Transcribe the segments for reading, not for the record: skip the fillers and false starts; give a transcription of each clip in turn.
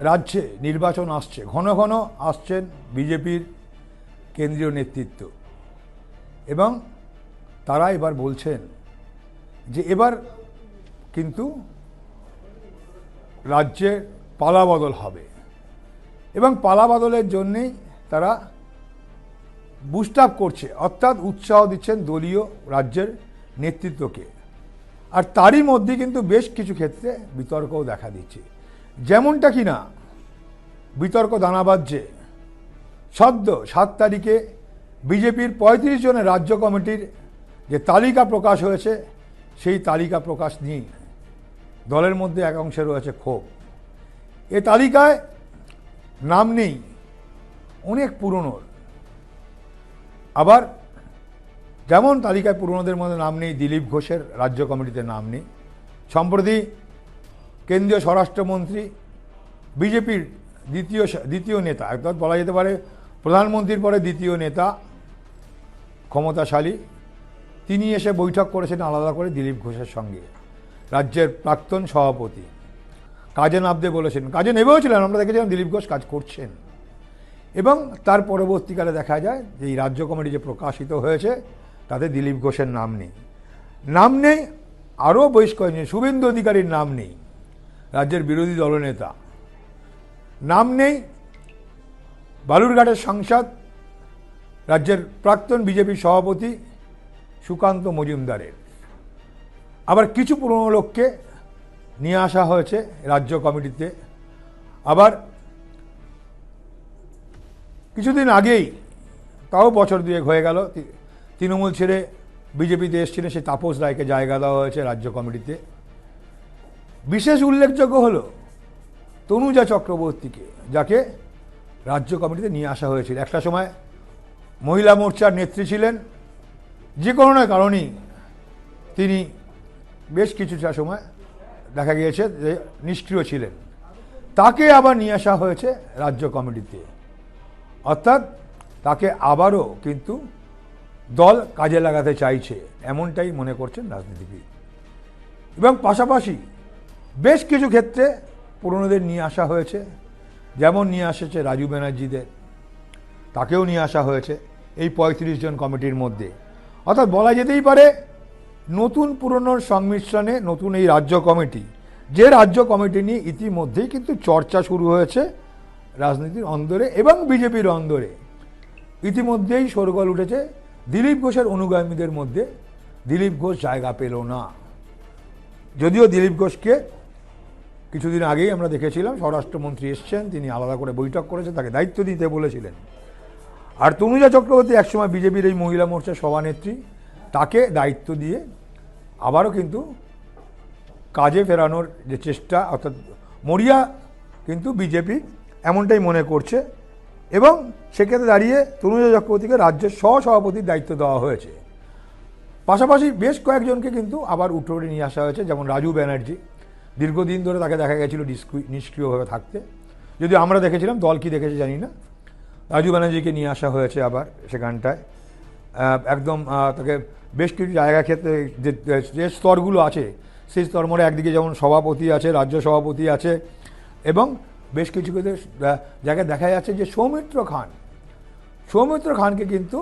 রাজ্যে নির্বাচন আসছে, ঘন ঘন আসছেন বিজেপির কেন্দ্রীয় নেতৃত্ব, এবং তারা এবার বলছেন যে এবার কিন্তু রাজ্যে পালাবদল হবে, এবং পালাবদলের জন্যেই তারা বুস্ট আপ করছে, অর্থাৎ উৎসাহ দিচ্ছেন দলীয় রাজ্যের নেতৃত্বকে। আর তারই মধ্যে কিন্তু বেশ কিছু ক্ষেত্রে বিতর্কও দেখা দিচ্ছে, যেমনটা কিনা বিতর্ক দানা বাজছে সদ্য 7 তারিখে বিজেপির 35 জনের রাজ্য কমিটির যে তালিকা প্রকাশ হয়েছে, সেই তালিকা প্রকাশ নিয়ে দলের মধ্যে এক অংশে রয়েছে ক্ষোভ। এ তালিকায় নাম নেই অনেক পুরনোর, আবার যেমন তালিকায় পুরনোদের মধ্যে নাম নেই দিলীপ ঘোষের রাজ্য কমিটিতে নাম নেই। সম্প্রতি কেন্দ্রীয় স্বরাষ্ট্রমন্ত্রী, বিজেপির দ্বিতীয় নেতা, অর্থাৎ বলা যেতে পারে প্রধানমন্ত্রীর পরে দ্বিতীয় নেতা, ক্ষমতাশালী, তিনি এসে বৈঠক করেছেন আলাদা করে দিলীপ ঘোষের সঙ্গে। রাজ্যের প্রাক্তন সভাপতি কাজে নামতে বলেছেন, কাজে নেমেও ছিলেন, আমরা দেখেছিলাম দিলীপ ঘোষ কাজ করছেন। এবং তার পরবর্তীকালে দেখা যায় যে এই রাজ্য কমিটি যে প্রকাশিত হয়েছে তাতে দিলীপ ঘোষের নাম নেই। নাম নেই আরও বেশ কয়েকজন, শুভেন্দু অধিকারীর নাম নেই, রাজ্যের বিরোধী দলনেতা। নাম নেই বালুরঘাটের সাংসদ, রাজ্যের প্রাক্তন বিজেপি সভাপতি সুকান্ত মজুমদারের। আবার কিছু পুরনো লোককে নিয়ে আসা হয়েছে রাজ্য কমিটিতে। আবার কিছুদিন আগেই, তাও বছর দুয়েক হয়ে গেল, তৃণমূল ছেড়ে বিজেপিতে এসেছিলেন সেই তাপস রায়কে জায়গা দেওয়া হয়েছে রাজ্য কমিটিতে। বিশেষ উল্লেখযোগ্য হলো তনুজা চক্রবর্তীকে, যাকে রাজ্য কমিটিতে নিয়ে আসা হয়েছিল। একটা সময় মহিলা মোর্চার নেত্রী ছিলেন, যে কোনো না কারণেই তিনি বেশ কিছুটা সময় দেখা গিয়েছে যে নিষ্ক্রিয় ছিলেন, তাকে আবার নিয়ে আসা হয়েছে রাজ্য কমিটিতে। অর্থাৎ তাকে আবারও কিন্তু দল কাজে লাগাতে চাইছে, এমনটাই মনে করছেন রাজনীতিবিদ। এবং পাশাপাশি বেশ কিছু ক্ষেত্রে পুরনোদের নিয়ে আসা হয়েছে, যেমন নিয়ে আসছে রাজু ব্যানার্জিদের, তাকেও নিয়ে আসা হয়েছে এই 35 জন কমিটির মধ্যে। অর্থাৎ বলা যেতেই পারে নতুন পুরনোর সংমিশ্রণে নতুন এই রাজ্য কমিটি, যে রাজ্য কমিটি নিয়ে ইতিমধ্যেই কিন্তু চর্চা শুরু হয়েছে রাজনীতির অন্দরে এবং বিজেপির অন্দরে। ইতিমধ্যেই শোরগোল উঠেছে দিলীপ ঘোষের অনুগামীদের মধ্যে। দিলীপ ঘোষ জায়গা পেল না, যদিও দিলীপ ঘোষকে কিছুদিন আগেই আমরা দেখেছিলাম স্বরাষ্ট্রমন্ত্রী এসছেন, তিনি আলাদা করে বৈঠক করেছেন, তাকে দায়িত্ব দিতে বলেছিলেন। আর তনুজা চক্রবর্তী একসময় বিজেপির এই মহিলা মোর্চার সভানেত্রী, তাকে দায়িত্ব দিয়ে আবারও কিন্তু কাজে ফেরানোর যে চেষ্টা, অর্থাৎ মরিয়া কিন্তু বিজেপি এমনটাই মনে করছে। এবং সেক্ষেত্রে দাঁড়িয়ে তনুজা চক্রবর্তীকে রাজ্যের সহসভাপতির দায়িত্ব দেওয়া হয়েছে। পাশাপাশি বেশ কয়েকজনকে কিন্তু আবার উঠে নিয়ে আসা হয়েছে, যেমন রাজু ব্যানার্জি, দীর্ঘদিন ধরে তাকে দেখা গেছিল নিষ্ক্রিয়ভাবে থাকতে, যদিও আমরা দেখেছিলাম, দল কি দেখেছে জানি না। রাজু ব্যানার্জিকে নিয়ে আসা হয়েছে আবার সেখানটায়, একদম তাকে বেশ কিছু জায়গা ক্ষেত্রে যে স্তরগুলো আছে সেই স্তর মধ্যে একদিকে যেমন সভাপতি আছে, রাজ্য সভাপতি আছে, এবং বেশ কিছু ক্ষেত্রে জায়গায় দেখা যাচ্ছে যে সৌমিত্র খানকে কিন্তু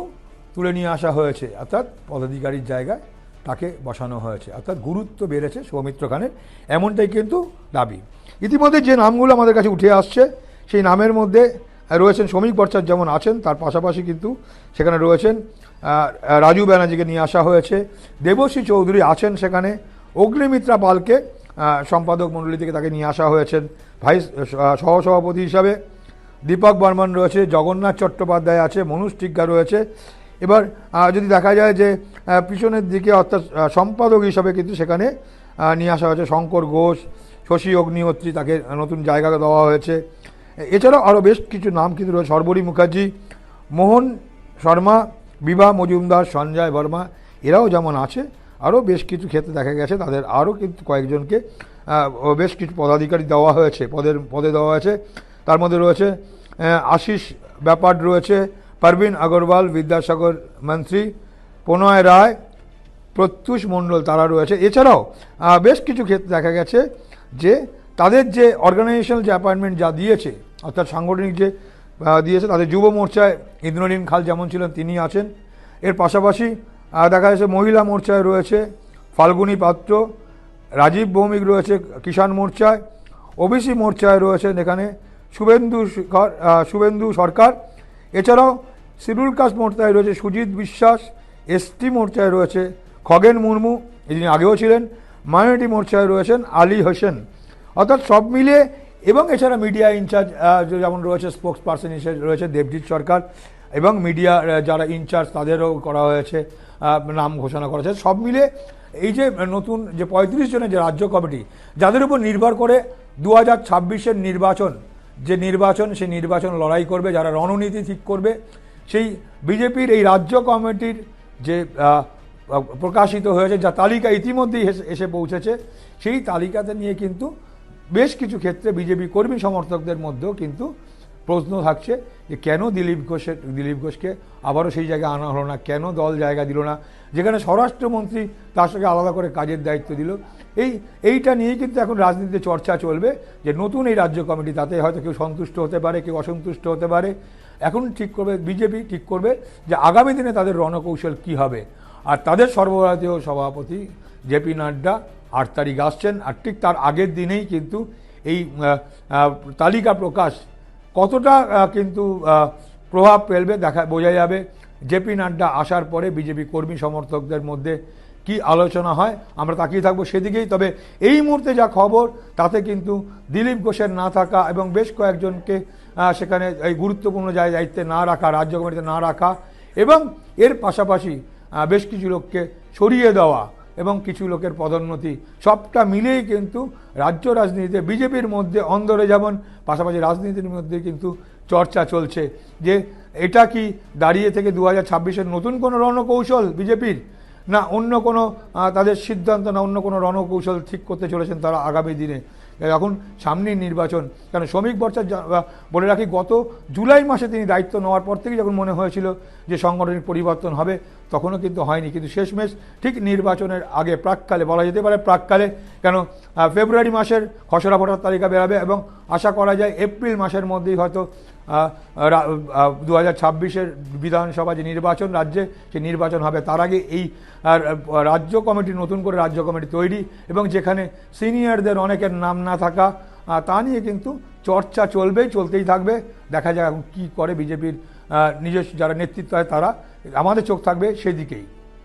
তুলে নিয়ে আসা হয়েছে, অর্থাৎ পদাধিকারীর জায়গায় তাকে বসানো হয়েছে, অর্থাৎ গুরুত্ব বেড়েছে সৌমিত্র খানের, এমনটাই কিন্তু দাবি। ইতিমধ্যে যে নামগুলো আমাদের কাছে উঠে আসছে সেই নামের মধ্যে রয়েছেন শ্রমিক ভট্টাচার্য, যেমন আছেন, তার পাশাপাশি কিন্তু সেখানে রয়েছেন রাজু ব্যানার্জিকে নিয়ে আসা হয়েছে, দেবশ্রী চৌধুরী আছেন সেখানে, অগ্নিমিত্রা পালকে সম্পাদক মণ্ডলী থেকে তাকে নিয়ে আসা হয়েছেন ভাইস সহসভাপতি হিসাবে, দীপক বর্মন রয়েছে, জগন্নাথ চট্টোপাধ্যায় আছে, মনোজ টিগ্গা রয়েছে। এবার যদি দেখা যায় যে পিছনের দিকে, অর্থাৎ সম্পাদক হিসাবে কিন্তু সেখানে নিয়ে আসা হয়েছে শঙ্কর ঘোষ, শশী অগ্নিহোত্রী, তাকে নতুন জায়গা দেওয়া হয়েছে। এছাড়াও আরও বেশ কিছু নাম কিন্তু রয়েছে, সর্বরী মুখার্জি, মোহন শর্মা, বিভা মজুমদার, সঞ্জয় বর্মা, এরাও যেমন আছে। আরও বেশ কিছু ক্ষেত্রে দেখা গেছে তাদের আরও কিন্তু কয়েকজনকে বেশ কিছু পদাধিকারী দেওয়া হয়েছে, পদে দেওয়া হয়েছে। তার মধ্যে রয়েছে আশিস ব্যাপার রয়েছে, পারভিন আগরওয়াল, বিদ্যাসাগর মন্ত্রী, প্রণয় রায়, প্রত্যুষ মণ্ডল, তারা রয়েছে। এছাড়াও বেশ কিছু ক্ষেত্রে দেখা গেছে যে তাদের যে অর্গানাইজেশনাল যে অ্যাপয়েন্টমেন্ট যা দিয়েছে, অর্থাৎ সাংগঠনিক যে দিয়েছে, তাদের যুব মোর্চায় ইন্দ্রনীল খাল যেমন ছিলেন তিনি আছেন। এর পাশাপাশি দেখা যাচ্ছে মহিলা মোর্চায় রয়েছে ফাল্গুনী পাত্র, রাজীব ভৌমিক রয়েছে কিষাণ মোর্চায়, ওবিসি মোর্চায় রয়েছেন এখানে শুভেন্দু সরকার। এছাড়াও শিডিউল কাস্ট মোর্চায় রয়েছে সুজিত বিশ্বাস, এসটি মোর্চায় রয়েছে খগেন মুর্মু, যিনি আগেও ছিলেন, মাইনরিটি মোর্চায় রয়েছেন আলী হোসেন। অর্থাৎ সব মিলিয়ে, এবং এছাড়া মিডিয়া ইনচার্জ যেমন রয়েছে স্পোক্স পার্সন হিসেবে রয়েছে দেবজিৎ সরকার, এবং মিডিয়া যারা ইনচার্জ তাদেরও করা হয়েছে, নাম ঘোষণা করা হয়েছে। সব মিলে এই যে নতুন যে 35 জনের যে রাজ্য কমিটি, যাদের উপর নির্ভর করে 2026-এর নির্বাচন, যে নির্বাচন সেই নির্বাচন লড়াই করবে, যারা রণনীতি ঠিক করবে, সেই বিজেপির এই রাজ্য কমিটির যে প্রকাশিত হয়েছে, যা তালিকা ইতিমধ্যেই এসে পৌঁছেছে, সেই তালিকাতে নিয়ে কিন্তু বেশ কিছু ক্ষেত্রে বিজেপি কর্মী সমর্থকদের মধ্যেও কিন্তু প্রশ্ন থাকছে যে কেন দিলীপ ঘোষকে আবারও সেই জায়গায় আনা হলো না, কেন দল জায়গা দিল না, যেখানে স্বরাষ্ট্রমন্ত্রী তার সঙ্গে আলাদা করে কাজের দায়িত্ব দিল। এইটা নিয়েই কিন্তু এখন রাজনীতিতে চর্চা চলবে যে নতুন এই রাজ্য কমিটি, তাতে হয়তো কেউ সন্তুষ্ট হতে পারে, কেউ অসন্তুষ্ট হতে পারে। এখন ঠিক করবে বিজেপি, ঠিক করবে যে আগামী দিনে তাদের রণকৌশল কী হবে। আর তাদের সর্বভারতীয় সভাপতি জেপি নাড্ডা 8 তারিখ আসছেন, আর ঠিক তার আগের দিনেই কিন্তু এই তালিকা প্রকাশ কতটা কিন্তু প্রভাব ফেলবে বোঝা যাবে। জেপি নাড্ডা আসার পরে বিজেপি কর্মী সমর্থকদের মধ্যে কি আলোচনা হয়, আমরা তাকিয়ে থাকবো সেদিকেই। তবে এই মুহূর্তে যা খবর, তাতে কিন্তু দিলীপ ঘোষের না থাকা এবং বেশ কয়েকজনকে সেখানে এই গুরুত্বপূর্ণ দায়িত্বে না রাখা, রাজ্য কমিটিতে না রাখা, এবং এর পাশাপাশি বেশ কিছু লোককে সরিয়ে দেওয়া এবং কিছু লোকের পদোন্নতি, সবটা মিলেই কিন্তু রাজ্য রাজনীতিতে বিজেপির মধ্যে অন্দরে যেমন, পাশাপাশি রাজনীতির মধ্যে কিন্তু চর্চা চলছে যে এটা কি দাঁড়িয়ে থেকে 2026-এর নতুন কোনো রণকৌশল বিজেপির, না অন্য কোনো তাদের সিদ্ধান্ত, না অন্য কোনো রণকৌশল ঠিক করতে চলেছেন তারা আগামী দিনে। এখন সামনেই নির্বাচন। কারণ শ্রমিক ভট্টাচার্য বলে রাখি, গত জুলাই মাসে তিনি দায়িত্ব নেওয়ার পর থেকেই যখন মনে হয়েছিল যে সাংগঠনিক পরিবর্তন হবে, তখনও কিন্তু হয়নি। কিন্তু শেষমেশ ঠিক নির্বাচনের আগে, প্রাককালে বলা যেতে পারে, প্রাককালে, কেন ফেব্রুয়ারি মাসের খসড়া ভোটার তালিকা বেরাবে এবং আশা করা যায় এপ্রিল মাসের মধ্যেই হয়তো 2026-এর বিধানসভা যে নির্বাচন রাজ্যে, সেই নির্বাচন হবে। তার আগে এই রাজ্য কমিটি, নতুন করে রাজ্য কমিটি তৈরি, এবং যেখানে সিনিয়রদের অনেকের নাম না থাকা, তা নিয়ে কিন্তু চর্চা চলতেই থাকবে। দেখা যাক এখন কী করে বিজেপির নিজস্ব যারা নেতৃত্ব হয় তারা, আমাদের চোখ থাকবে সেদিকেই।